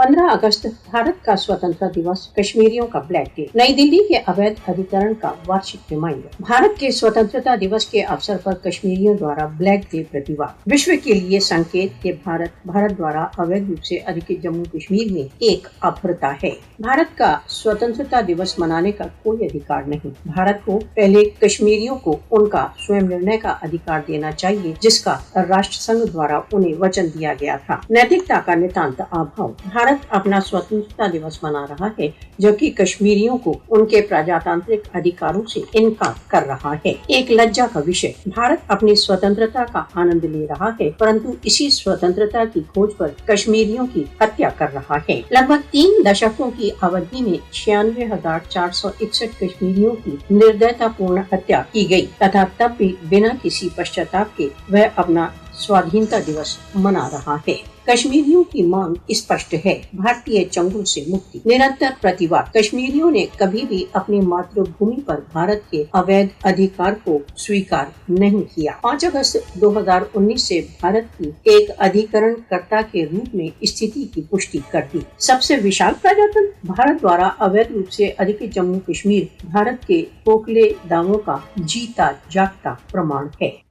15 अगस्त भारत का स्वतंत्रता दिवस, कश्मीरियों का ब्लैक डे। नई दिल्ली के अवैध अधिकरण का वार्षिक रिमाइंडर। भारत के स्वतंत्रता दिवस के अवसर पर कश्मीरियों द्वारा ब्लैक डे प्रतिवाद। विश्व के लिए संकेत कि भारत द्वारा अवैध रूप से अधिकृत जम्मू कश्मीर में एक अभद्रता है। भारत का स्वतंत्रता दिवस मनाने का कोई अधिकार नहीं। भारत को पहले कश्मीरियों को उनका स्वयं निर्णय का अधिकार देना चाहिए, जिसका राष्ट्र संघ द्वारा उन्हें वचन दिया गया था। नैतिकता का नितांत अभाव। भारत अपना स्वतंत्रता दिवस मना रहा है, जबकि कश्मीरियों को उनके प्रजातांत्रिक अधिकारों से इनकार कर रहा है। एक लज्जा का विषय। भारत अपनी स्वतंत्रता का आनंद ले रहा है, परंतु इसी स्वतंत्रता की खोज पर कश्मीरियों की हत्या कर रहा है। लगभग 3 दशकों की अवधि में 96,461 कश्मीरियों की निर्दयतापूर्ण हत्या की गई तथा तब भी बिना किसी पश्चाताप के वह अपना स्वाधीनता दिवस मना रहा है। कश्मीरियों की मांग स्पष्ट है। भारतीय चंगुल से मुक्ति। निरंतर प्रतिवाद। कश्मीरियों ने कभी भी अपनी मातृभूमि पर भारत के अवैध अधिकार को स्वीकार नहीं किया। 5 अगस्त 2019 से भारत की एक अधिकरणकर्ता के रूप में स्थिति की पुष्टि कर दी। सबसे विशाल प्रजातंत्र। भारत द्वारा अवैध रूप से अधिकृत जम्मू कश्मीर भारत के खोखले दावों का जीता जागता प्रमाण है।